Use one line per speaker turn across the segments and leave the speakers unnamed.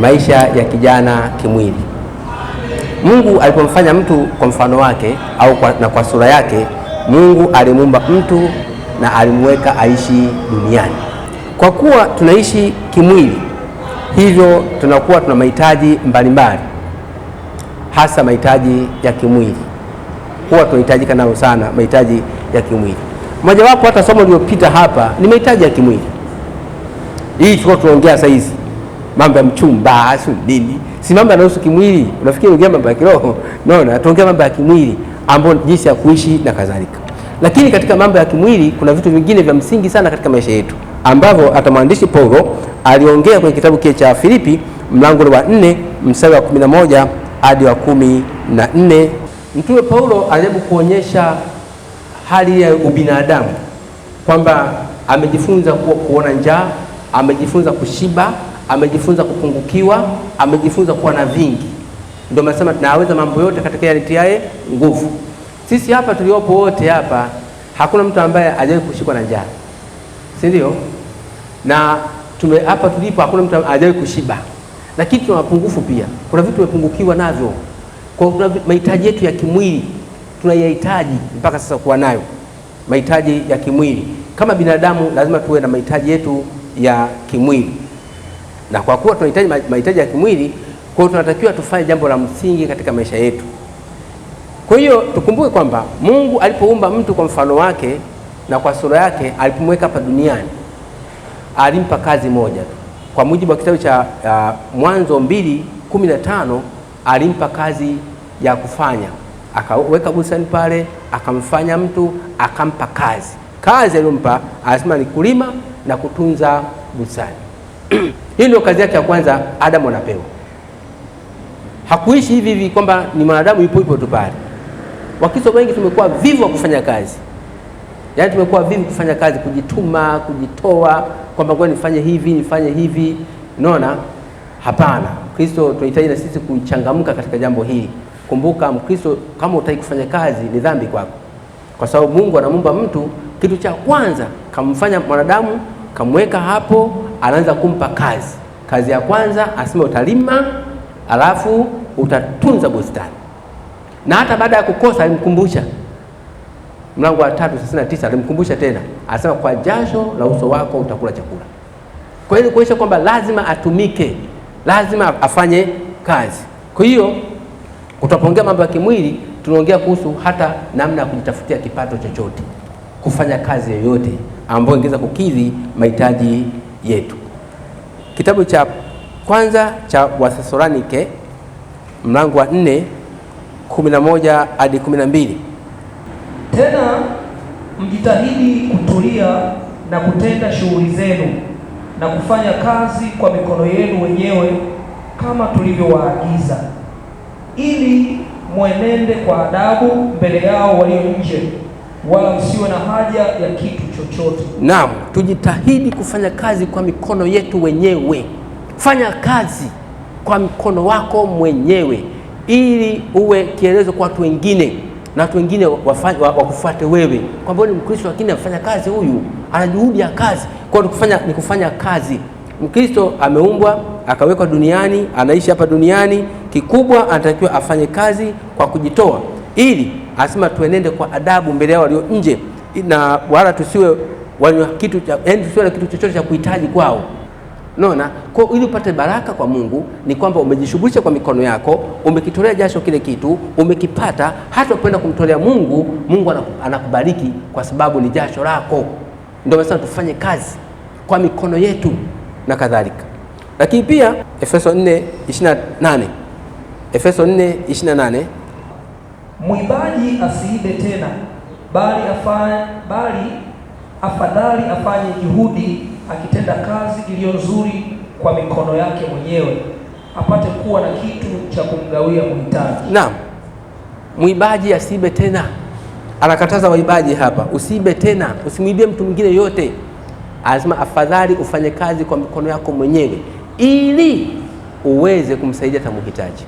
Maisha ya kijana kimwili. Mungu alipomfanya mtu kwa mfano wake au kwa sura yake, Mungu alimuumba mtu na alimweka aishi duniani. Kwa kuwa tunaishi kimwili, hivyo tunakuwa tuna mahitaji mbalimbali, hasa mahitaji ya kimwili. Huwa tunahitajika nayo sana mahitaji ya kimwili. Mojawapo hata somo lililopita hapa ni mahitaji ya kimwili. Hii tunaongea sasa hizi mambo ya mchumba, nini, si mambo yanahusu kimwili. Unafikiri ungea mambo ya kiroho? No, tuongea mambo ya kimwili ambapo jinsi ya kuishi na kadhalika. Lakini katika mambo ya kimwili kuna vitu vingine vya msingi sana katika maisha yetu ambavyo hata mwandishi Paulo aliongea kwenye kitabu kile cha Filipi mlango wa 4 mstari wa 11 hadi wa 14. Mtume Paulo anajaribu kuonyesha hali ya ubinadamu kwamba amejifunza kuona njaa, amejifunza kushiba, amejifunza kupungukiwa, amejifunza kuwa na vingi. Ndio nasema tunaweza mambo yote katika yale yatiaye nguvu. Sisi hapa tuliopo wote hapa hakuna mtu ambaye hajawahi kushikwa na njaa, si ndio? Na hapa tulipo hakuna mtu hajawahi kushiba. Lakini tuna mapungufu pia. Kuna vitu tumepungukiwa navyo. Kwa kuna mahitaji yetu ya kimwili tunayahitaji mpaka sasa kuwa nayo. Mahitaji ya kimwili. Kama binadamu lazima tuwe na mahitaji yetu ya kimwili. Na kwa kuwa tunahitaji mahitaji ya kimwili, kwa hiyo tunatakiwa tufanye jambo la msingi katika maisha yetu. Kwa hiyo tukumbuke kwamba Mungu alipoumba mtu kwa mfano wake na kwa sura yake, alipomweka hapa duniani, alimpa kazi moja tu. Kwa mujibu wa kitabu cha Mwanzo 2:15, alimpa kazi ya kufanya. Akaweka bustani pale, akamfanya mtu, akampa kazi. Kazi aliyompa anasema ni kulima na kutunza bustani. Hii ndio kazi yake ya kwanza Adamu anapewa. Hakuishi hivi hivi kwamba ni mwanadamu yupo tu pale. Wakristo wengi tumekuwa vivu wa kufanya kazi. Yaani tumekuwa vivu kufanya kazi, kujituma, kujitoa, kwamba ngoja nifanye hivi. Unaona? Hapana. Kristo tunahitaji na sisi kuchangamka katika jambo hili. Kumbuka Mkristo kama hutaki kufanya kazi ni dhambi kwako. Kwa sababu Mungu anamuumba mtu, kitu cha kwanza kamfanya mwanadamu, kamweka hapo, anaanza kumpa kazi. Kazi ya kwanza asema utalima, alafu utatunza bustani. Na hata baada ya kukosa alimkumbusha. Mlango wa 3:39 alimkumbusha tena. Anasema kwa jasho la uso wako utakula chakula. Kwa hiyo kuonyesha kwamba lazima atumike, lazima afanye kazi. Kwa hiyo utapongea mambo ya kimwili, tunaongea kuhusu hata namna ya kujitafutia kipato chochote, kufanya kazi yoyote ambayo ingeweza kukidhi mahitaji yetu. Kitabu cha kwanza cha Wathesalonike mlango wa 4:11 hadi 12.
Tena mjitahidi kutulia na kutenda shughuli zenu na kufanya kazi kwa mikono yenu wenyewe kama tulivyowaagiza, ili mwenende kwa adabu mbele yao walio nje, wala msiwe na haja ya kitu chochote.
Naam, tujitahidi kufanya kazi kwa mikono yetu wenyewe. Fanya kazi kwa mkono wako mwenyewe ili uwe kielezo kwa watu wengine, na watu wengine wakufuate wewe, kwamba ni Mkristo lakini anafanya kazi, huyu ana juhudi ya kazi. Kwa hiyo kufanya kazi. Mkristo ameumbwa, akawekwa duniani, anaishi hapa duniani, kikubwa anatakiwa afanye kazi kwa kujitoa, ili asema tuenende kwa adabu mbele yao walio nje, na wala tusiwe wanywa kitu cha, yani tusiwe na kitu chochote cha kuhitaji kwao. Unaona? Kwa ili upate baraka kwa Mungu ni kwamba umejishughulisha kwa mikono yako, umekitolea jasho kile kitu, umekipata, hata upenda kumtolea Mungu, Mungu anakubariki kwa sababu ni jasho lako. Ndio maana tufanye kazi kwa mikono yetu na kadhalika. Lakini pia Efeso 4:28. Efeso 4:28,
mwibaji asiibe tena, bali afadhali afanye juhudi akitenda kazi iliyo nzuri kwa mikono yake mwenyewe, apate kuwa na kitu cha kumgawia mhitaji.
Naam, mwibaji asiibe tena. Anakataza waibaji hapa, usiibe tena, usimwibie mtu mwingine yote. Anasema afadhali ufanye kazi kwa mikono yako mwenyewe ili uweze kumsaidia hata mhitaji,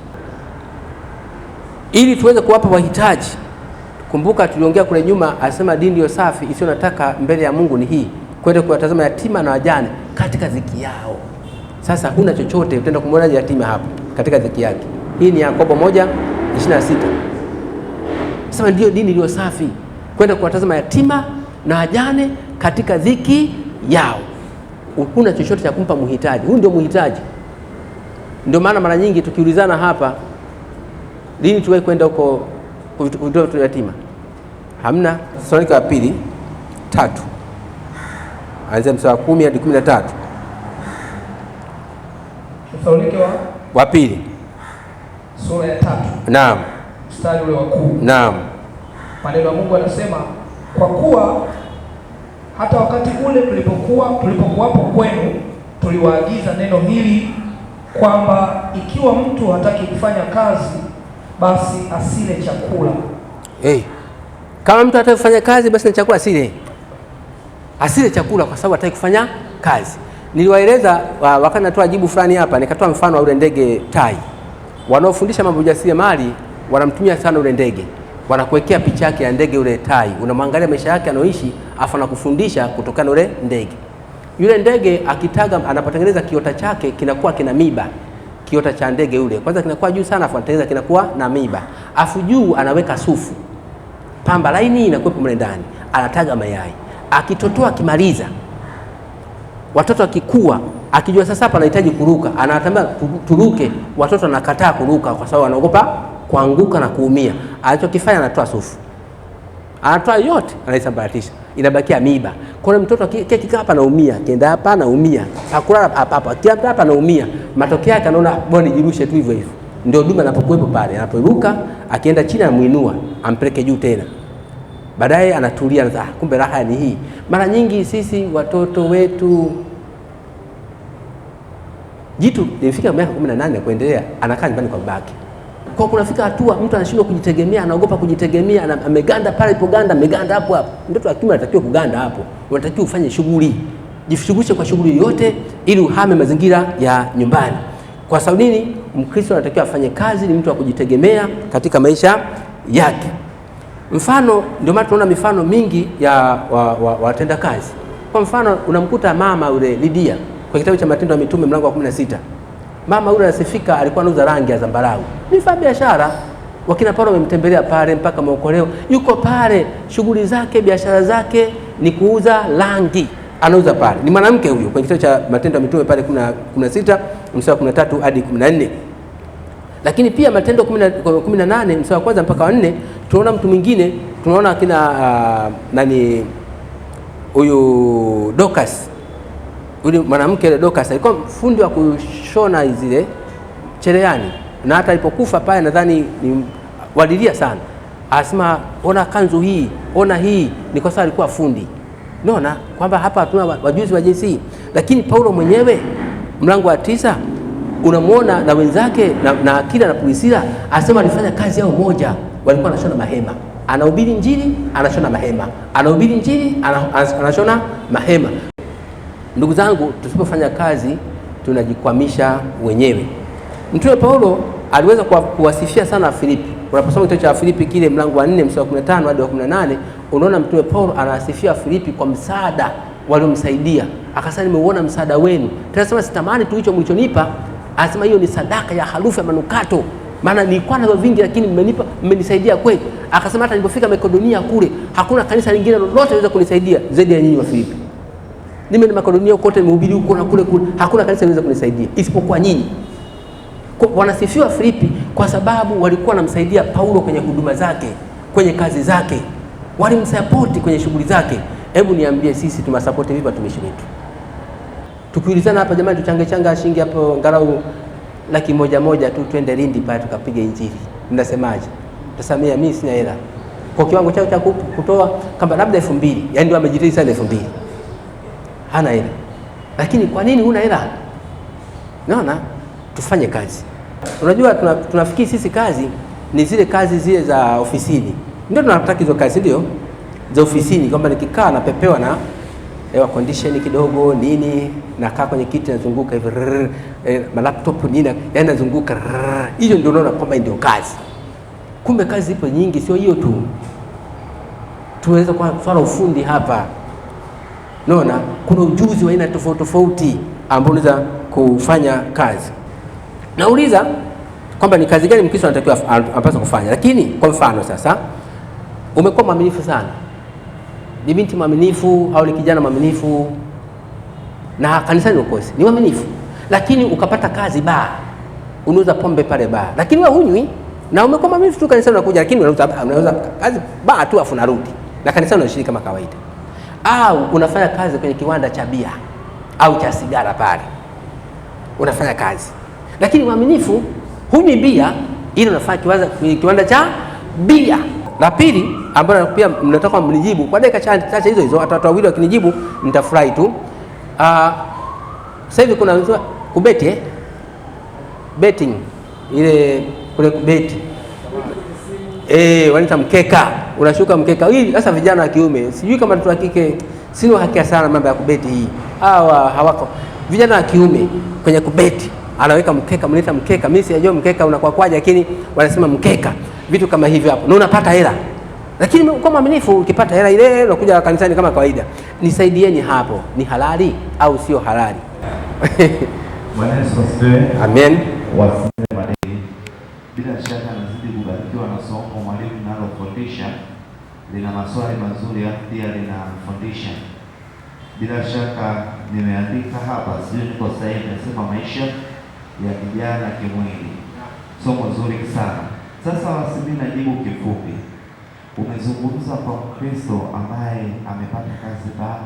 ili tuweze kuwapa wahitaji. Kumbuka tuliongea kule nyuma, asema dini iliyo safi isiyo nataka mbele ya Mungu ni hii, kwenda kuwatazama yatima na wajane katika dhiki yao. Sasa huna chochote, utaenda kumwona yatima hapo katika dhiki yake. Hii ni Yakobo 1:26. Sema ndio dini iliyo safi, kwenda kuwatazama yatima na wajane katika dhiki yao. Huna chochote cha kumpa mhitaji, huyu ndio mhitaji. Ndio maana mara nyingi tukiulizana hapa, lini tuwe kwenda huko kutoa watoto yatima? Hamna. Thessalonike wa pili 3 anzia mstari wa 10 hadi 13.
Thessalonike
wa pili
sura ya 3.
Naam.
Mstari ule wa 10.
Naam.
Maneno ya Mungu yanasema, kwa kuwa hata wakati ule tulipokuwapo kwenu tuliwaagiza neno hili, kwamba ikiwa mtu hataki kufanya kazi basi asile chakula.
Kama mtu hataki kufanya kazi basi na chakula asile chakula, kwa sababu hataki kufanya kazi. Niliwaeleza wakati natoa jibu fulani hapa, nikatoa mfano wa ule ndege tai. Wanaofundisha mambo ujasiriamali wanamtumia sana ule ndege, wanakuwekea picha yake ya ndege ule tai, unamwangalia maisha yake anaoishi, afa na kufundisha kutokana na ule ndege. Yule ndege akitaga, anapotengeneza kiota chake kinakuwa kina miba. Kiota cha ndege yule kwanza kinakuwa juu sana, afu anatengeneza kinakuwa na miba, afu juu anaweka sufu, pamba laini inakuwepo mle ndani, anataga mayai. Akitotoa kimaliza, watoto akikua, akijua sasa hapa anahitaji kuruka, anatambia turuke, watoto wanakataa kuruka kwa sababu wanaogopa kuanguka na kuumia. Alichokifanya, anatoa sufu, anatoa yote, anaisambaratisha, inabakia miba. Kwa hiyo mtoto kikaa hapa anaumia, kienda hapa anaumia, hakula hapa, kienda hapa anaumia. Matokeo yake anaona bwana jirushe tu hivyo hivyo. Ndio dume anapokuwepo pale, anaporuka akienda chini anamuinua, ampeleke juu tena. Baadaye anatulia, kumbe raha ni hii. Mara nyingi sisi watoto wetu, jitu lifika miaka 18 kuendelea, anakaa nyumbani kwa babake. Kwa kunafika hatua mtu anashindwa kujitegemea, anaogopa kujitegemea, ameganda pale alipoganda, ameganda hapo hapo. Mtoto wa kiume anatakiwa kuganda hapo. Unatakiwa ufanye shughuli. Jishughulishe kwa shughuli yote ili uhame mazingira ya nyumbani. Kwa sababu nini? Mkristo anatakiwa afanye kazi, ni mtu wa kujitegemea katika maisha yake. Mfano, ndio maana tunaona mifano mingi ya watenda kazi. Kwa mfano, unamkuta mama yule Lidia kwa kitabu cha Matendo ya Mitume mlango wa 16. Mama yule anasifika, alikuwa anauza rangi ya zambarau. Ni mfanya biashara. Wakina Paulo wamemtembelea pale mpaka maokoleo. Yuko pale, shughuli zake, biashara zake ni kuuza rangi. Anauza pale. Ni mwanamke huyo kwa kitabu cha Matendo ya Mitume pale 16 mstari wa 13 hadi 14. Lakini pia Matendo 18 mstari wa kwanza mpaka wa 4 tunaona mtu mwingine, tunaona kina huyu Dorcas. Yule mwanamke ile Dorcas alikuwa fundi wa kushona zile cherehani, na hata alipokufa pale nadhani walilia sana. Asema ona kanzu hii, ona hii, ni kwa sababu alikuwa fundi. Unaona kwamba hapa hatuna wajuzi wa jinsi hii. Lakini Paulo mwenyewe mlango wa 9 unamuona na wenzake na Akila na Priscilla, asema alifanya kazi yao moja, walikuwa wanashona mahema. Anahubiri Injili, anashona mahema. Anahubiri Injili, anashona mahema. Ndugu zangu, tusipofanya kazi tunajikwamisha wenyewe. Mtume Paulo aliweza kuwasifia sana Filipi. Unaposoma kitabu cha Filipi kile mlango wa 4 mstari wa 15 hadi wa 18, unaona Mtume Paulo anasifia Filipi kwa msaada waliomsaidia. Akasema nimeuona msaada wenu. Tunasema sitamani tu hicho mlichonipa. Anasema hiyo ni sadaka ya harufu ya manukato. Maana nilikuwa nazo vingi lakini mmenisaidia kweli. Akasema hata nilipofika Makedonia kule, hakuna kanisa lingine lolote liweza kunisaidia zaidi ya nyinyi wa Filipi. Nimeenda Makedonia kote, nimehubiri huko na kule, hakuna kanisa liweza kunisaidia isipokuwa nyinyi. Wanasifiwa Filipi kwa sababu walikuwa wanamsaidia Paulo kwenye huduma zake, kwenye kazi zake. Walimsupport kwenye shughuli zake. Hebu niambie sisi tumasupport vipi watumishi wetu? Tukiulizana hapa, jamani, tuchanga shilingi hapo angalau 100,000 tu, twende Lindi pale tukapige Injili. Mnasemaje? Tusamia, mimi sina hela. Kwa kiwango chao cha kutoa kama labda 2,000, yani ndio amejitahidi sana 2,000. Hana hela. Lakini kwa nini huna hela? Unaona? tufanye kazi. Unajua tunafikiri sisi kazi ni zile kazi zile za ofisini, ndio tunataka hizo kazi ndio za ofisini, kwamba nikikaa napepewa na air condition kidogo nini, nakaa kwenye kiti nazunguka hivi laptop nini, yani nazunguka hiyo, ndio unaona kwamba ndio kazi. Kumbe kazi zipo nyingi, sio hiyo tu. Tunaweza kwa swala ufundi hapa, unaona kuna ujuzi wa aina tofauti tofauti ambao unaweza kufanya kazi. Nauliza kwamba ni kazi gani Mkristo anatakiwa anapaswa kufanya. Lakini kwa mfano sasa, umekuwa mwaminifu sana, ni binti mwaminifu au ni kijana mwaminifu, na kanisani ukosi ni mwaminifu, lakini ukapata kazi baa, unauza pombe pale baa, lakini wewe hunywi, na umekuwa mwaminifu tu kanisani unakuja, lakini unauza kazi baa tu afu narudi, na kanisani unashiriki kama kawaida. Au unafanya kazi kwenye kiwanda cha bia au cha sigara pale, unafanya kazi lakini mwaminifu, hunywi bia, ili unafanya kiwanda cha bia. La pili ambalo pia mnataka mnijibu kwa dakika chache hizo hizo, watu wawili wakinijibu nitafurahi tu. Sasa hivi kuna kubeti betting, ile kule kubeti wanaita mkeka, unashuka mkeka. Hii sasa vijana wa kiume, sijui kama watu wa kike sio haki sana mambo ya kubeti hii. Hawako vijana wa kiume kwenye kubeti, anaweka mkeka, mnaita mkeka, mimi sijajua mkeka unakuwa kwaje, lakini wanasema mkeka, vitu kama hivyo hapo, na unapata hela. Lakini kwa mwaminifu, ukipata hela ile unakuja kanisani kama kawaida. Nisaidieni hapo, ni halali au sio halali?
Bwana Yesu asifiwe.
Amen.
Bila shaka nazidi kubarikiwa na somo mwalimu nalofundisha, lina maswali mazuri pia linafundisha. Bila shaka nimeandika hapa, sio niko sahihi, nimesema maisha ya kijana kimwili. Somo zuri sana. Sasa mimi najibu kifupi. Umezungumza kwa Mkristo ambaye amepata kazi baa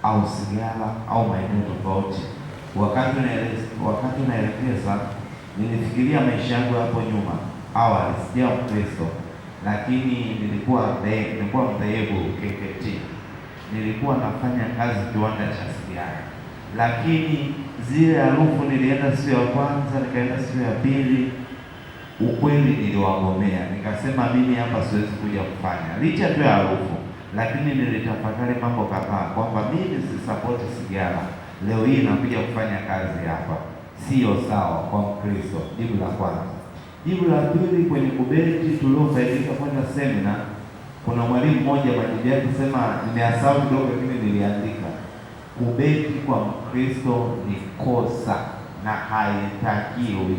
au sigara au maeneo tofauti. Wakati naelekeza, nilifikiria maisha yangu hapo nyuma. Awali sija Mkristo, lakini nilikuwa mdhehebu KKT. Nilikuwa nafanya kazi kiwanda cha sigara, lakini zile harufu, nilienda siku ya kwanza, nikaenda siku ya pili, ukweli niliwagomea. Nikasema mimi hapa siwezi kuja kufanya, licha tu ya harufu, lakini nilitafakari mambo kadhaa kwamba mimi si support sigara. Leo hii nakuja kufanya kazi hapa, sio sawa kwa Mkristo. Jibu la kwanza. Jibu la pili, kwenye kubeti tuliofaidika kwenda semina, kuna mwalimu mmoja majibu yake sema, nimeasahau kidogo lakini niliandika, kubeti kwa Mkristo ni kosa na haitakiwi.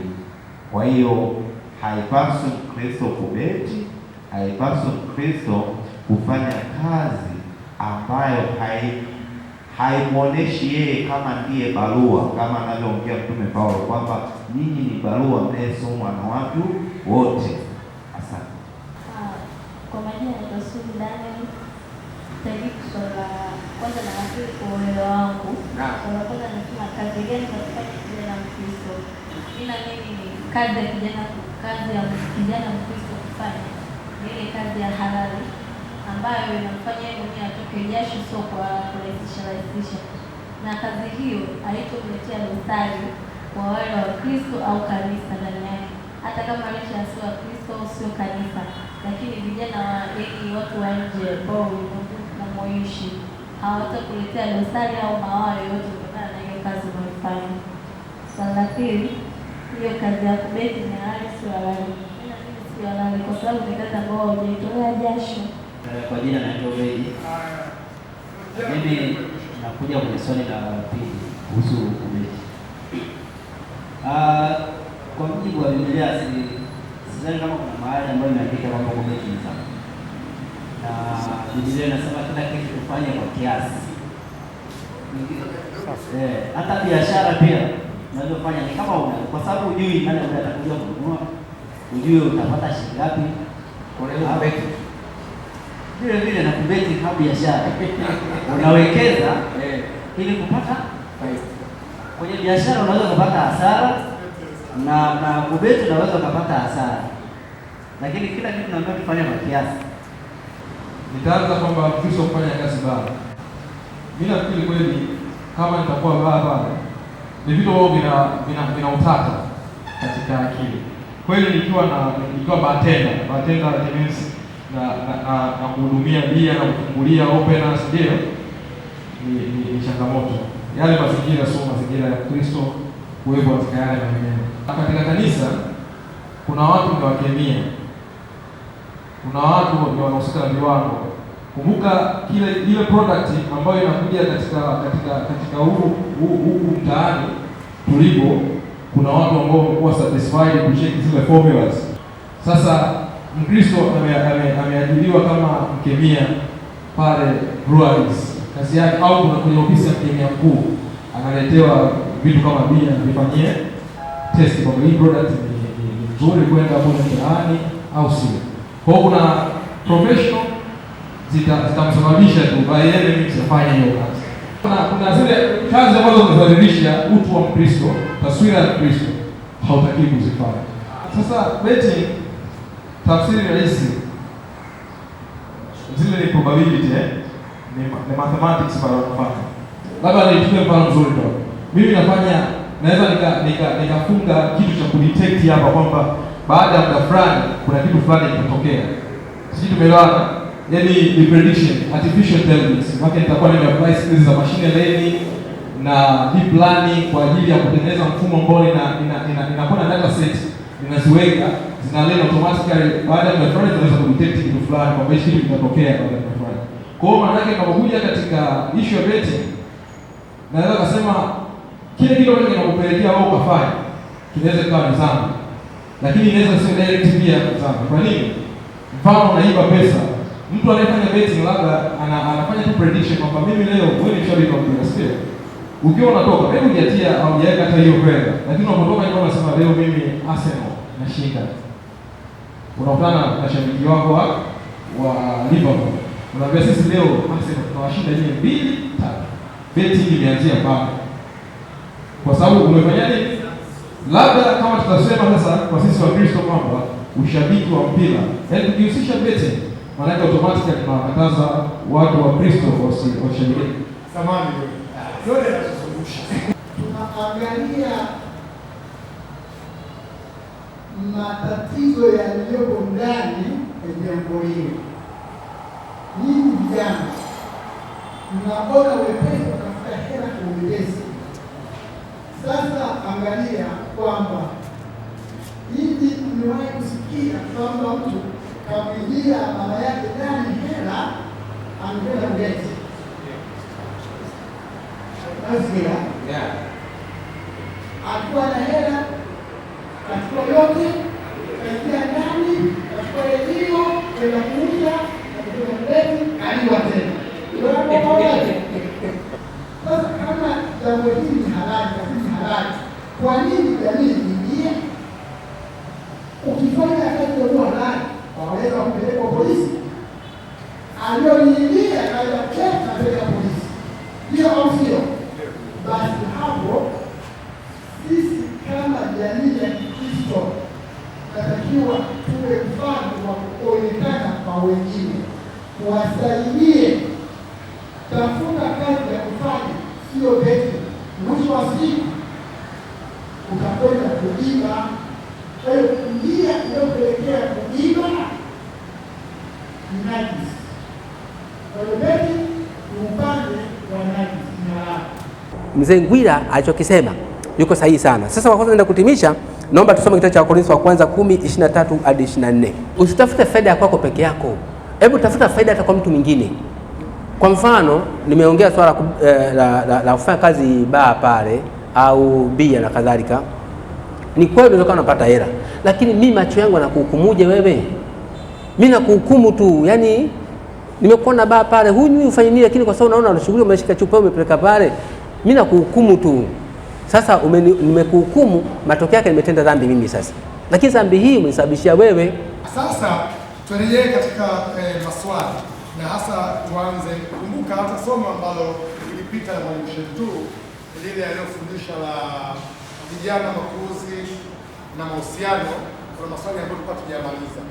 Kwa hiyo haipaswi Mkristo kubeti, haipaswi Mkristo kufanya kazi ambayo haimuoneshi yeye kama ndiye barua, kama anavyoongea Mtume Paulo kwamba nyinyi ni barua mnayosomwa na watu wote. Asante.
Kwa majina ya Sudi Daniel, tajibu swala kwanza na akili kwa uelewa wangu. Swala kwanza nasema kazi gani katika kijana Mkristo? Mimi ni kazi ya kijana Mkristo kufanya ile kazi ya halali ambayo inamfanya yeye mwenyewe atoke jasho, sio kwa kurahisisha. Na kazi hiyo haitomletea dosari kwa wale wa Kristo au kanisa ndani yake, hata kama licha sio wa Kristo au sio kanisa, lakini vijana watu wa nje ambao wanamoishi hawatakuletea dosari au mawaa yoyote kutokana na hiyo kazi unayofanya. Swala la pili, hiyo kazi ya kubeti ni halali sio halali? Mimi sio halali kwa sababu ni kazi ambayo hujaitolea jasho.
Kwa jina naitwa Bedi. Mimi nakuja kwenye swali la pili kuhusu kubeti. Kwa mujibu wa Biblia, sidhani kama kuna mahali ambayo imeandika kwamba kubeti ni sawa. Na Biblia inasema kila kitu tufanye kwa kiasi. Hata biashara pia unazofanya ni kama kwa sababu hujui nani atakuja kununua, hujui utapata shilingi ngapi. Kwa hiyo kubeti vile na kubeti kama biashara. Unawekeza ili kupata faida. Kwenye biashara unaweza kupata hasara, na kubeti unaweza kupata hasara. Lakini kila kitu naomba tufanye kwa kiasi.
Nitaanza kwamba Kristo kufanya kazi baba. Mimi nafikiri kweli kama nitakuwa baba ni vitu ambavyo vina utata. katika akili. Kweli nikiwa bartender means na kuhudumia bia na kufungulia openers, ndio ni changamoto. Yale mazingira sio mazingira ya Kristo kuwepo katika yale maeneo. Katika kanisa kuna watu ni wakemia, kuna watu ni wanaohusika na viwango. Kumbuka ile product ambayo inakuja katika huu mtaani tulipo, kuna watu ambao wamekuwa satisfied kucheki zile formulas. Sasa Mkristo ameajiriwa kama mkemia pale breweries, kazi yake, au kuna kwenye ofisi ya mkemia mkuu analetewa vitu kama bia vifanyie test kwa hii product ni nzuri kwenda hapo mtaani au sio. Kwa hiyo kuna professional zitamsababisha tu by any means afanye hiyo kazi. Kuna zile kazi ambazo zinadhihirisha utu wa Mkristo, taswira ya Kristo, hautaki kuzifanya. Sasa betting, tafsiri rahisi, zile ni probability, ni mathematics pale unafanya. Labda nichukue mfano mzuri tu. Mimi naweza nikafunga kitu cha kudetect hapa kwamba baada ya muda fulani kuna kitu fulani kitatokea. Sisi tumeelewana? Yaani ni prediction, artificial intelligence. Maana nitakuwa nimeapply skills za machine learning na deep learning kwa ajili ya kutengeneza mfumo ambao inakuwa na data set, ninaziweka, zinaleta automatically baada ya muda fulani zinaweza kudetect kitu fulani kwamba hichi kitu kitatokea baada ya muda fulani. Kwa hiyo maana yake tunapokuja katika issue ya betting, naweza kusema kile kitu ambacho kinakupelekea wewe ukafanya kinaweza kuwa ni dhambi, lakini inaweza sio direct pia dhambi. Kwa nini? Mfano unaiba pesa, mtu anayefanya betting labda anafanya tu prediction kwamba mimi leo wewe ni shabiki wa mpira, sio? Ukiwa unatoka hebu jiatia au jiweka hata hiyo fedha, lakini unapotoka ni kama unasema leo mimi Arsenal nashinda. Unakutana na shabiki wako wa Liverpool, unaambia sisi leo Arsenal tunawashinda yeye 2-3. Betting imeanzia pale. Kwa sababu umefanya nini? Labda kama tutasema sasa kwa sisi wa Kristo kwamba ushabiki wa mpira, yaani tukihusisha betting, maana yake automatically tunawakataza watu wa Kristo washabiki.
Samani yote yanazungusha. Tunaangalia matatizo yaliyopo ndani ya jambo hili. Nyinyi vijana mnaona wepesi kutafuta hela kwa uwepesi. Sasa angalia kwamba hivi mmewahi kusikia kwamba mtu kamwingia mama yake ndani hela amekwenda mbele. Nasikia? Yeah. Akiwa na hela, katika yote, katika ndani, katika redio, kwenda kuuza, katika mbele, aliwa tena. Sasa kama jambo hili ni halali, kwa nini jamii iingie? Ukifanya kazi ya halali, waweza kupeleka polisi. Aliyoingia kaja kesa mbele ya polisi. Ndio au sio? Basi hapo sisi kama jamii ya Kikristo tunatakiwa tuwe mfano wa kuonekana kwa wengine, kuwasaidie. Tafuta kazi ya kufanya, sio beti. Mwisho wa siku utakwenda kuiba. Kwa hiyo njia inayopelekea kuiba ni najisi. Kwa hiyo beti ni upande wa najisi.
Mzee Ngwira alichokisema yuko sahihi sana. Sasa kwa kwanza naenda kutimisha, naomba tusome kitabu cha Wakorintho wa kwanza 10:23 hadi 24. Usitafute faida ya kwako peke yako. Hebu tafuta faida hata kwa mtu mwingine. Kwa mfano, nimeongea swala la kufanya kazi baa pale au bia na kadhalika. Ni kweli unaweza unapata hela, lakini mimi macho yangu yanakuhukumuje wewe? Mimi nakuhukumu tu. Yaani nimekuona baa pale, huyu ufanye nini, lakini kwa sababu unaona unashughuli umeshika chupa umepeleka pale, mimi nakuhukumu tu. Sasa nimekuhukumu, matokeo yake nimetenda dhambi mimi sasa. Lakini dhambi hii umenisababishia wewe.
Sasa tuendelee katika maswali. Na hasa tuanze kumbuka hata somo ambalo lilipita la mwalimu Shetu lile aliyofundisha la vijana, makuzi na mahusiano. Kuna maswali ambayo tulikuwa tujamaliza.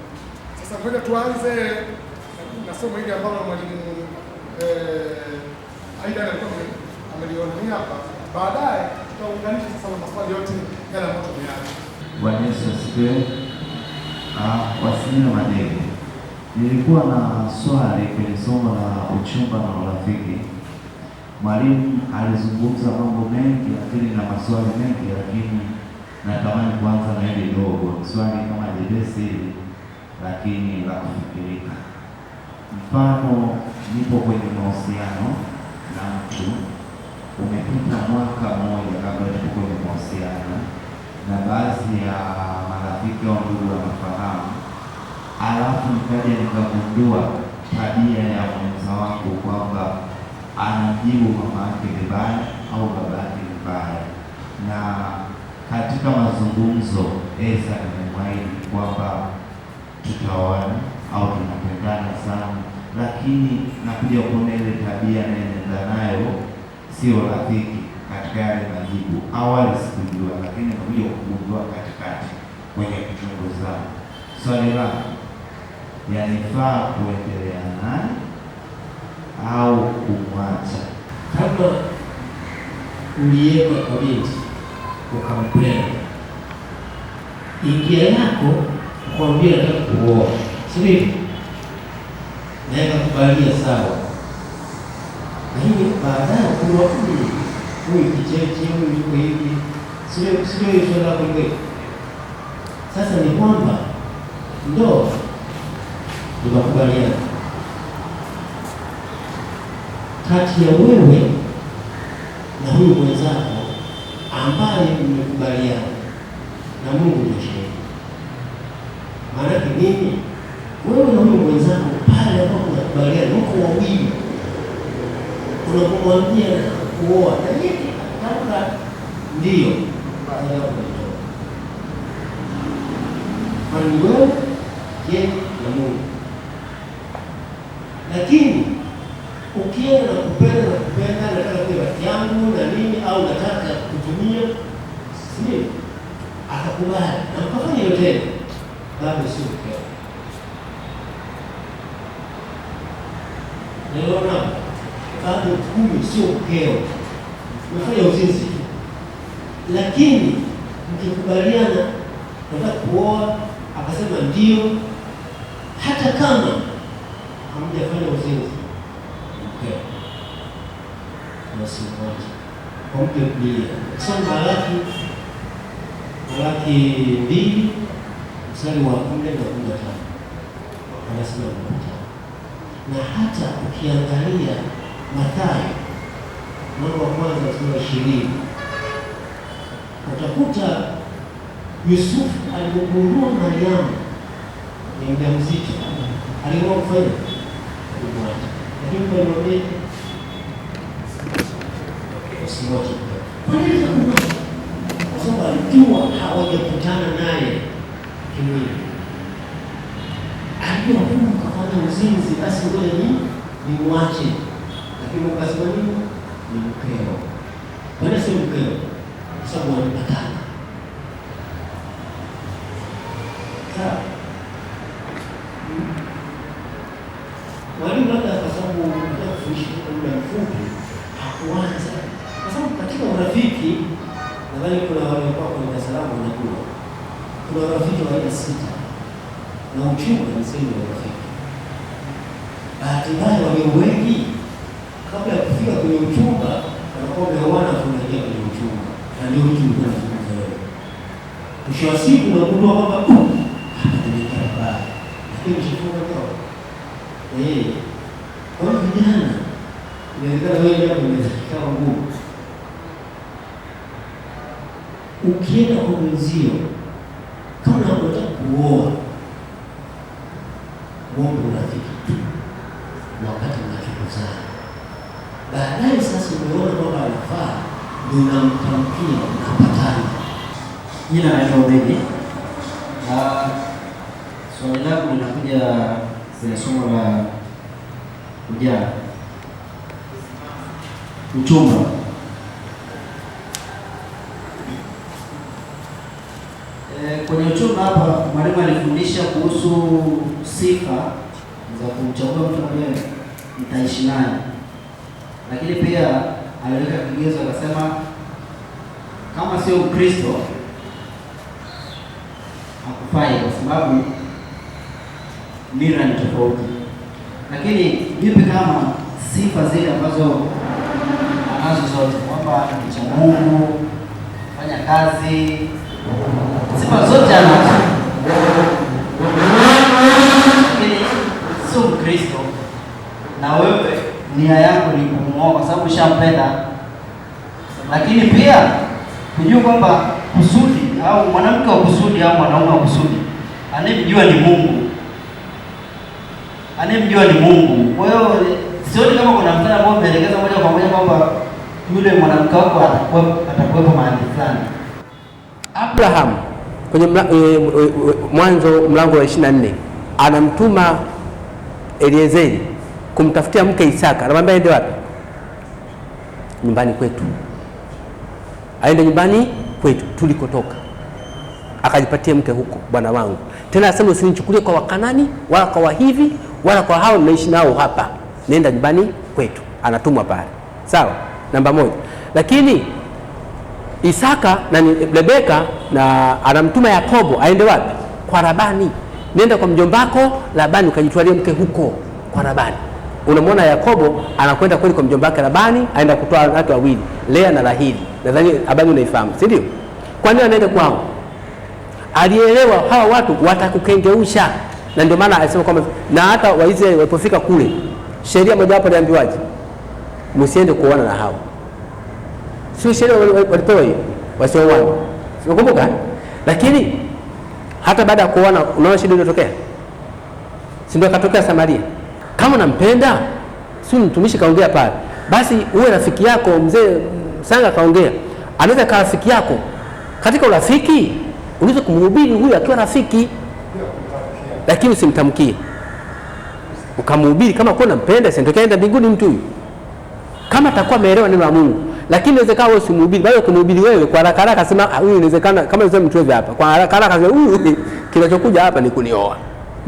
Sasa ngoja tuanze na somo hili ambalo mwalimu Aida alikuwa amelionania hapa. Baadaye tutaunganisha sasa na maswali yote yale ambayo tumeanza.
Bwana Yesu asifiwe. Wasimina Madege, nilikuwa na swali kwenye somo la uchumba na urafiki. Mwalimu alizungumza mambo mengi lakini na maswali mengi, lakini natamani kuanza na hili dogo, swali kama jepesi hili lakini la kufikirika. Mfano, nipo kwenye mahusiano na mtu, umepita mwaka mmoja kabla tuko kwenye mahusiano, na baadhi ya marafiki au ndugu wanafahamu, alafu nikaja nikagundua tabia ya mwenza wangu kwamba anajibu mama yake vibaya au baba yake vibaya, na katika mazungumzo Esa nimemwahidi kwamba tutaoana au tunapendana sana, lakini nakuja kuona ile tabia naenda nayo sio rafiki katika yale majibu. Awali sikujua, lakini nakuja kugundua katikati kwenye kuchunguza. Swali langu, yanifaa kuendelea naye au kumwacha?
Kama uliyepa kwa binti ukampenda, ingia yako kuambia nataka kuoa, sivyo? Naye kukubalia sawa, lakini baadaye kuna huyu kicheche, huyu yuko hivi, sio hiyo swala lako kweli. Sasa ni kwamba ndo tunakubaliana kati ya wewe na huyu mwenzako ambaye mmekubaliana, na Mungu ndio shahidi. Maana nini? Wewe na huyu mwenzako pale ambapo mnakubaliana, mko wawili, unapomwambia kuoa na yeye kama ndio kwani wewe yeye na Mungu. Lakini ukienda na kupenda nataka kuwa rafiki yangu na nini, au nataka kutumia, sio akakubali na mkafanya yote, bado sio mkeo. Naona bado huyu sio mkeo, umefanya uzinzi tu. Lakini mkikubaliana nataka kuoa, akasema ndio, hata kama hamjafanya uzinzi, mkeo moja kwa mke kulia. Sasa Malaki 2 mstari wa 4 na 15 anasema na hata ukiangalia Mathayo mlango wa kwanza mstari 20 utakuta Yusufu alipogundua Mariamu ni mjamzito, aliamua kufanya kumwacha, lakini kwa nini usimwache? Kwa nini? Kwa sababu alijua hawajakutana naye kimwili, alijua huyu kafanya uzinzi, basi ngoja nimwache. Lakini ukasema nini? Ni mkeo. Kwa nini sio mkeo? Kwa sababu walipatana. Sawa. Mwalimu labda kwa sababu nataka kufundisha kwa muda mfupi hakuanza. Kwa sababu katika urafiki nadhani kuna wale kwa darasa langu wanajua. Kuna urafiki wa aina 6. Na uchumba ni sehemu ya urafiki. Bahati mbaya walio wengi kabla ya kufika kwenye uchumba wanakuwa wameoana kuingia kwenye uchumba. Na ndio mtu unazungumza wewe. Mwisho wa siku unagundua kwamba hapa nimekaa baya. Lakini mshifunga ndoa. Kwa vijana inawezekana wewe hapo umesikia ngumu. Ukienda kwa mwenzio kama unataka kuoa, muombe urafiki tu wakati mnachokuzana. Baadaye sasa umeona kwamba anafaa, ndio unamtamkia, unapatana.
Jina naitwa Obedi. Swali langu linakuja kwenye somo la ujana, uchumba. Kwenye uchumba hapa mwalimu alifundisha kuhusu sifa za kumchagua mtu ambaye mtaishi naye, lakini pia aliweka kigezo akasema kama sio Mkristo hakufai kwa sababu mira ni tofauti. Lakini vipi kama sifa zile ambazo anazo zote, kwamba ni cha Mungu, fanya kazi, sifa zote anazo, lakini sio Mkristo, na wewe nia yako ni kumuoa kwa sababu ushampenda, lakini pia kujua kwamba kusudi au mwanamke wa kusudi au mwanaume wa kusudi anayemjua ni Mungu, anayemjua ni Mungu. Kwa hiyo sioni kama kuna mfano ambao umeelekeza moja kwa moja kwamba yule mwanamke wako atakuwepo mahali fulani.
Abraham kwenye Mwanzo mlango wa 24 anamtuma Eliezeri kumtafutia mke Isaka. Anamwambia aende wapi? Nyumbani kwetu. Aende nyumbani kwetu tulikotoka, akajipatia mke huko, bwana wangu. Tena asema usinichukulie kwa Wakanani wala kwa Wahivi wala kwa hao mnaishi nao hapa, nenda nyumbani kwetu. Anatumwa pale, sawa, namba moja. Lakini Isaka na Rebeka na anamtuma Yakobo aende wapi? Kwa Labani. Nenda kwa mjombako Labani ukajitwalie mke huko kwa Labani. Unamwona Yakobo anakwenda kweli kwa mjombake Labani, aenda kutoa watu wawili, Lea na Rahili. Nadhani habari unaifahamu, si ndio? Kwa nini anaenda kwao? Alielewa hawa watu watakukengeusha, na ndio maana alisema kwamba, na hata Waisraeli walipofika kule, sheria moja hapo aliambiwaje? Msiende kuoana na hao. Sio sheria walipewa hiyo, wasioana. Unakumbuka? Lakini hata baada ya kuoana, unaona shida iliyotokea? Si ndio akatokea Samaria? Kama unampenda, si mtumishi kaongea pale, basi uwe rafiki yako. Mzee Sanga kaongea, anaweza kuwa rafiki yako. Katika urafiki unaweza kumhubiri huyu akiwa rafiki, lakini usimtamkie. Ukamhubiri kama kwa unampenda, si ndio kaenda mbinguni mtu huyu, kama atakuwa ameelewa neno la Mungu. Lakini inawezekana wewe usimhubiri, bali kumhubiri wewe kwa haraka haraka, sema huyu inawezekana kama yule mtu wewe hapa, kwa haraka haraka huyu kinachokuja hapa ni kunioa.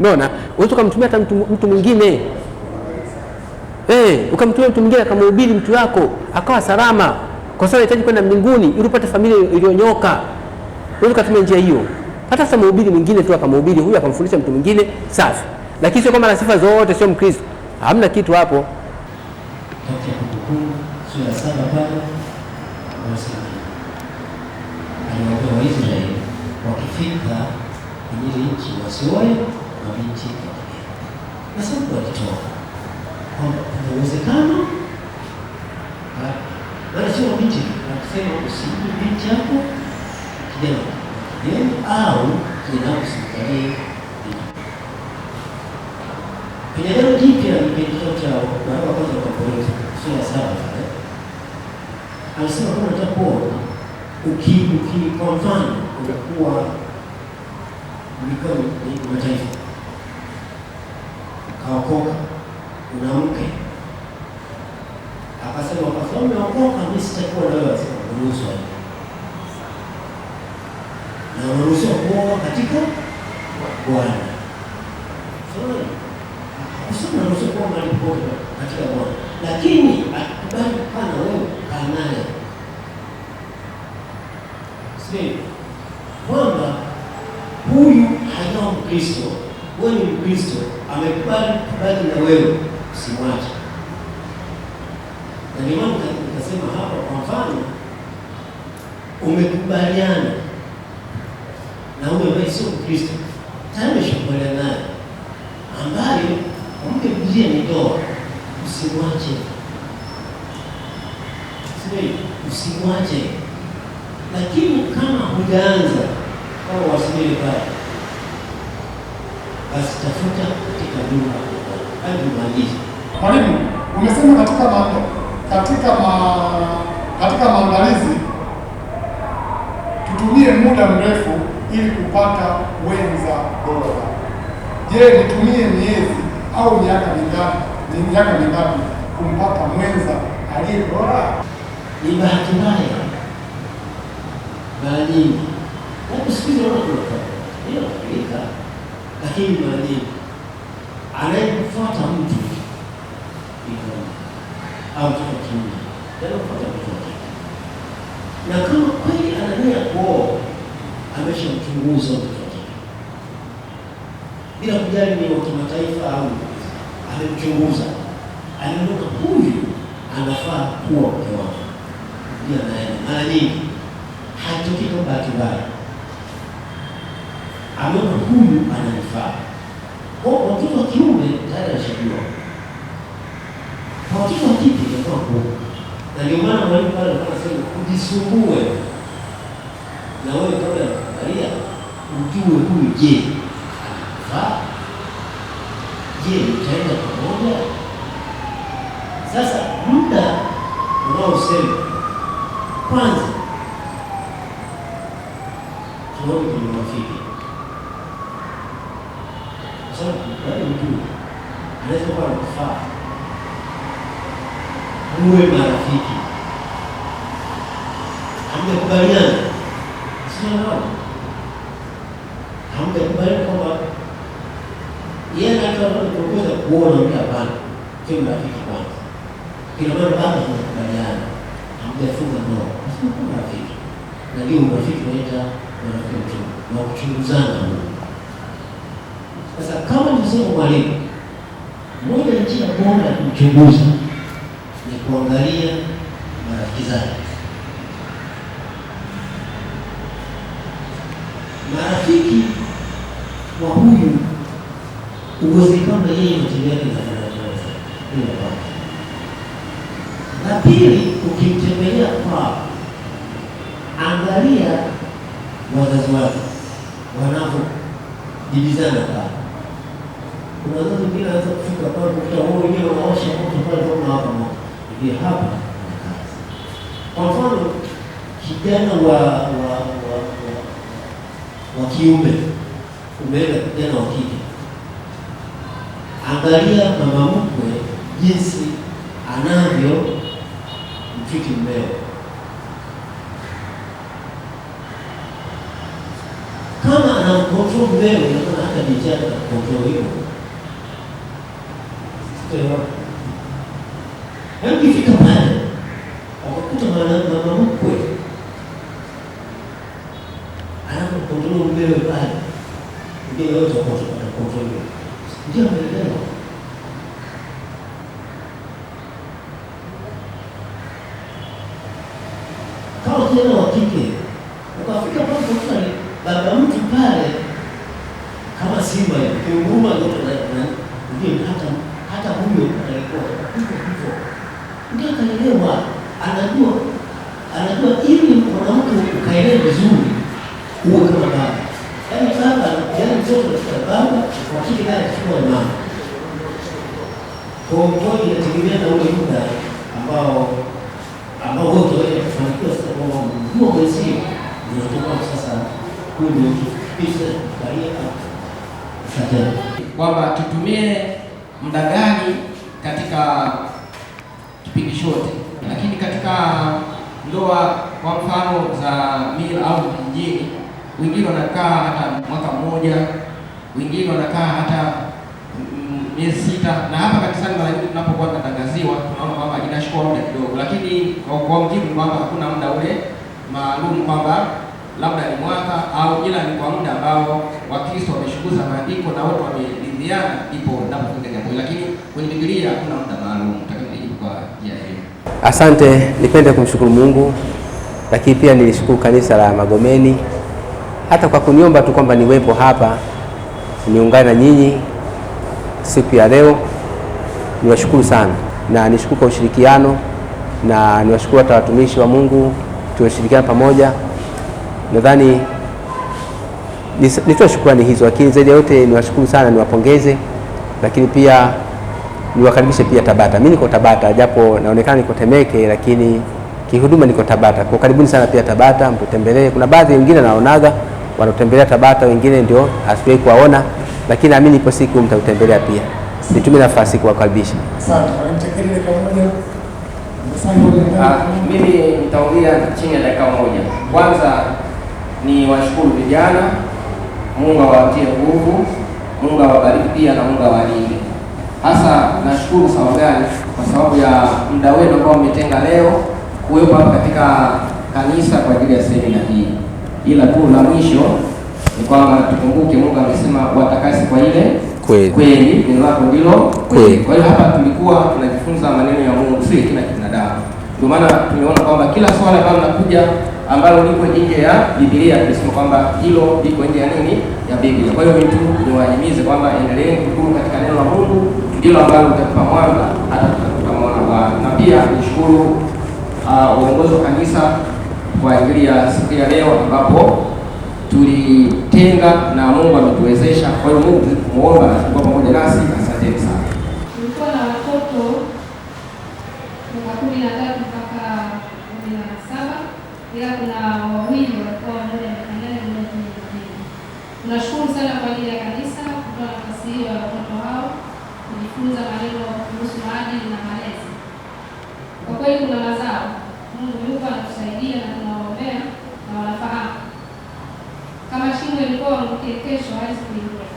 Unaona? Unaweza kumtumia hata mtu mwingine. Ukamtumia mtu mwingine akamhubiri mtu wako akawa salama, kwa sababu anahitaji kwenda mbinguni ili upate familia iliyonyoka. Unaweza kutumia njia hiyo. Hata sasa mhubiri mwingine tu akamhubiri huyu akamfundisha mtu mwingine, safi. Lakini sio kama ana sifa zote, sio Mkristo. Hamna kitu hapo.
Sura 7 pale aliwaambia Waisraeli wakifika kwenye nchi wasioe mabinti wa kigeni. Na sababu walitoa kwamba kuna uwezekano wale sio mabinti, wakisema usije binti yako kijana kigeni au kijana usikalie. Kwenye neno jipya ni kitabu cha Barua kwanza kwa Korintho sura 7 pale anasema kama unataka kuoa kwa mfano unakuwa mlikuwa ni mataifa ukaokoka una mke, akasema kwa sababu umeokoka mimi sitakuwa na wewe, asema unaruhusiwa na unaruhusiwa kuoa katika Bwana. Sasa unaruhusiwa kuoa katika Bwana, lakini akubali kukaa na wewe, kaa naye. Kwamba huyu hajawa Mkristo, wewe ni Mkristo, amekubali kubali na wewe, usimwache. Na ndio maana nikasema hapa, kwa mfano umekubaliana na huyo ambaye sio Mkristo, tayari umeshakubaliana naye, ambayo kumbe Biblia ni ndoa, usimwache. Usimwache. Lakini kama hujaanza kama wasibili pale, basi tafuta katika nyumba hadi umalize.
Mwalimu, umesema katika maandalizi tutumie muda mrefu ili kupata wenza bora. Je, nitumie miezi au miaka mingapi kumpata mwenza aliye bora?
Ni bahati mbaya mara nyingi nakusikiza inabadilika, lakini mara nyingi anayemfuata mtu au mtoto kiume anafuata mtoto, na kama kweli ana nia kuoa ameshamchunguza mtoto, bila kujali ni wa kimataifa au amemchunguza, aliona huyu anafaa kuwa mke wake, ndio anaenda. Mara nyingi hatoki kwa bahati mbaya, ameona huyu ananifaa. Kwa watoto wa kiume tayari anashajua, kwa watoto wa kike inakuwa ngumu, na ndio maana mwalimu pale anasema kujisumbue na wewe kabla ya kuangalia ujue huyu, je, anafaa? Je, utaenda pamoja? Sasa muda unaosema kwanza tunaona kwenye rafiki, kwa sababu bado mjue anaweza kuwa anakufaa, muwe marafiki, hamjakubaliana, sio nao, hamjakubaliana kwamba yeye anataka kuona mtu hapana, sio rafiki kwanza. Kila mara baada ya kukubaliana, hamjafunga ndoa, sio rafiki. Na ndio urafiki unaita urafiki wa kuchunguzana. Sasa kama nisema mwalimu, moja ya njia bora ya kumchunguza ni kuangalia marafiki zake. Marafiki wa huyu uwezekano yeye matendo yake na la pili, ukimtembelea kwao, angalia wazazi wake wanavyojibizana pale. Kuna wazazi wengine wanaweza kufika pale kukuta wao wenyewe wanaosha moto pale kama hapa moto. Hivi hapa na kazi. Kwa mfano, kijana wa kiume umeenda kijana wa kike, angalia mama mkwe jinsi anavyo mfiki mmeo. Kama anamkontrol mmeo, inaona hata bijana anamkontrol hivyo. Ukifika pale akakuta mama mkwe anamkontrol mmeo pale, ndio yote atakontrol hivyo. Ndio ameelewa. Kama kijana wa kike ukafika pale kwa baba mtu pale kama simba hivi, nguruma yote na ndio hata huyo alikuwa hivyo. Ndio kaelewa, anajua ili mwanamke ukaelewe vizuri uwe kama baba. Yaani baba, yaani mtoto wa baba wa kike naye akiwa mama. Kwa hiyo inategemea na ule muda ambao wote wale kufanikiwa sasa kwa mkuu mwezi unatoka sasa kule kisha baria sasa
kwamba tutumie muda gani katika kipindi chote, lakini katika ndoa kwa mfano za mila au vijijini, wengine wanakaa hata mwaka mmoja, wengine wanakaa hata miezi 6, na hapa kanisani mara nyingi tunapokuwa tunatangaziwa tunaona kwamba inachukua muda kidogo, lakini kwa mjibu kwamba hakuna muda ule maalum kwamba labda ni mwaka au ila ni kwa muda ambao Wakristo wameshikuza maandiko na wote wameridhiana, ipo napofika jambo, lakini kwenye Biblia hakuna muda maalum. Nijibu kwa njia hiyo.
Asante, nipende kumshukuru Mungu, lakini pia nilishukuru kanisa la Magomeni hata kwa kuniomba tu kwamba niwepo hapa niungane na nyinyi siku ya leo. Niwashukuru sana na nishukuru kwa ushirikiano, na niwashukuru hata watumishi wa Mungu tuwashirikiana pamoja. Nadhani nitoa shukrani hizo, lakini zaidi ya yote niwashukuru sana, niwapongeze, lakini pia niwakaribishe pia Tabata. Mimi niko Tabata japo naonekana niko Temeke, lakini kihuduma niko Tabata. Kwa karibuni sana pia Tabata, mtutembelee. Kuna baadhi wengine naonaga wanatembelea Tabata, wengine ndio asiwahi kuwaona, lakini naamini ipo siku mtatembelea pia. Nitumie nafasi kuwakaribisha.
Asante. Mtakelele pamoja.
Mimi nitaongea chini ya dakika moja. Kwanza ni washukuru vijana, Mungu awatie nguvu, Mungu awabariki pia na Mungu awalinde. Hasa nashukuru sababu gani? Kwa sababu ya muda wenu ambao mmetenga leo kuwepo hapa katika kanisa kwa ajili ya semina hii. Ila tu la mwisho ni kwamba tukumbuke Mungu amesema watakase kwa ile
kweli,
neno lako ndilo kweli. Kwa hiyo hapa tulikuwa tunajifunza maneno ya Mungu, sio kila binadamu. Ndio maana tumeona kwamba kila swala ambalo linakuja ambalo liko nje ya Biblia tunasema kwamba hilo liko nje ya nini? Ya Biblia. Kwa hiyo mtu niwahimize kwamba endeleeni kudumu katika neno la Mungu, ndilo ambalo litatupa mwanga hata tutamwona Bwana. Na pia nishukuru uongozi wa kanisa kwa ajili ya siku ya leo ambapo tulitenga na Mungu ametuwezesha. Kwa hiyo Mungu tumuomba na kuwa pamoja nasi. Asanteni sana.
Tulikuwa na watoto kutoka 13 mpaka 17, ila kuna wawili walikuwa mmoja amekandana mmoja mwingine. Tunashukuru sana kwa ajili ya kanisa kutoa nafasi hiyo ya watoto hao kujifunza maneno kuhusu maadili na malezi. Kwa kweli kuna mazao. Mungu yuko anatusaidia na tunawaombea na wanafahamu. Kama shingo ilikuwa anguke kesho hawezi kuingia.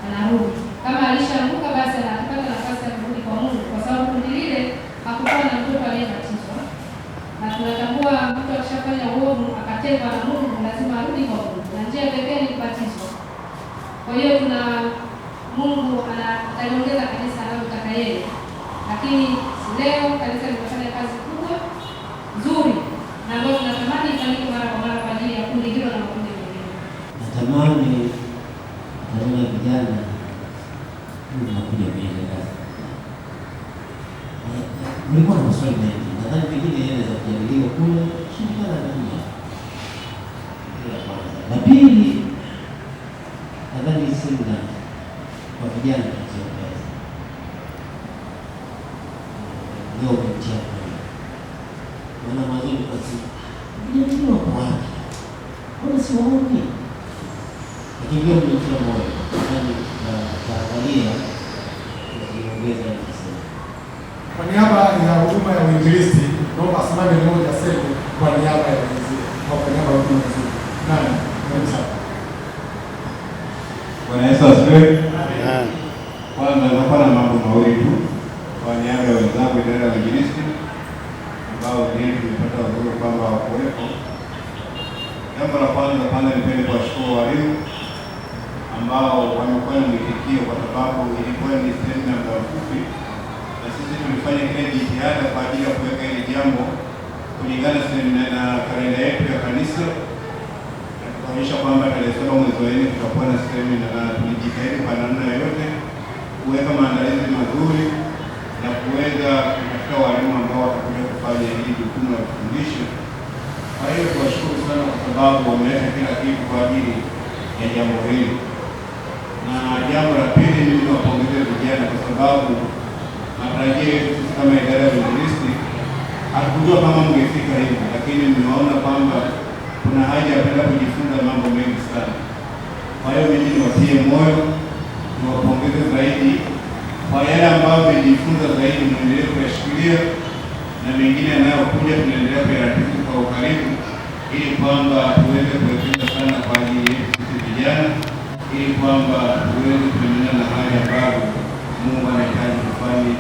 Anarudi. Kama alishaanguka basi anapata nafasi ya kurudi kwa Mungu kwa sababu kundi lile hakukuwa na mtoto aliyebatizwa. Na tunatambua mtu akishafanya uovu akatekwa na Mungu lazima arudi kwa Mungu. Na njia pekee ni kubatizwa. Kwa hiyo Mungu ataliongeza kanisa analotaka yeye. Lakini leo kanisa limefanya kazi kubwa nzuri na ambayo tunatamani ifanyike mara kwa mara kwa ajili ya kundi hilo na makundi mengine.
Natamani vijana nakuja mbele kazi. Nilikuwa na maswali mengi. Nadhani pengine yanaweza kujadiliwa kule shirikana na dunia. La pili, nadhani semina kwa vijana tunaziongeza. Leo kutia moyo. Maana mazuri kasi. Vijana wako wapi? Mbona si waoni? Lakini leo kutia moyo. Nadhani tutaangalia kuongeza hizo.
Kwa niaba ya huduma ya uinjilisti, naomba asimame mmoja aseme kwa niaba ya wenzake. Kwa niaba ya huduma nzuri. Nani? Mwenza.
Bwana Yesu asifiwe. Kwanza nakuwa na mambo mawili tu kwa niaba ya wenzangu idara ya uinjilisti ambao ndiye tumepata uhuru kwamba wakuwepo. Jambo la kwanza nipende kuwashukuru walimu ambao wamekuwa na mwitikio kwa sababu ilikuwa ni semina muda mfupi na sisi tulifanya kile jitihada kwa ajili ya kuweka hili jambo kulingana na kalenda yetu ya kanisa na kuonyesha kwamba tarehe 7 mwezi wa 4 tutakuwa na semina, na tulijitahidi kwa namna yoyote kuweka maandalizi mazuri na kuweza kutafuta walimu ambao watakuja kufanya hili jukumu la kufundisha. Kwa hiyo tuwashukuru sana kwa sababu wameleta kila kitu kwa ajili ya jambo hili. Na jambo la pili, mimi nawapongeza vijana kwa sababu matarajio yetu sisi kama idara ya uinjilisti hatukujua kama mngefika hivi, lakini mmeona kwamba kuna haja ya kwenda kujifunza mambo mengi sana. Kwa hiyo mimi niwatie moyo, niwapongeze zaidi kwa yale ambayo mmejifunza zaidi, mwendelee kuyashikilia na mengine yanayokuja tunaendelea kuyaratibu kwa ukaribu ili kwamba tuweze kuwekeza sana kwa ajili yetu sisi vijana, ili kwamba tuweze kuendelea na hali ambayo Mungu anahitaji kufanya.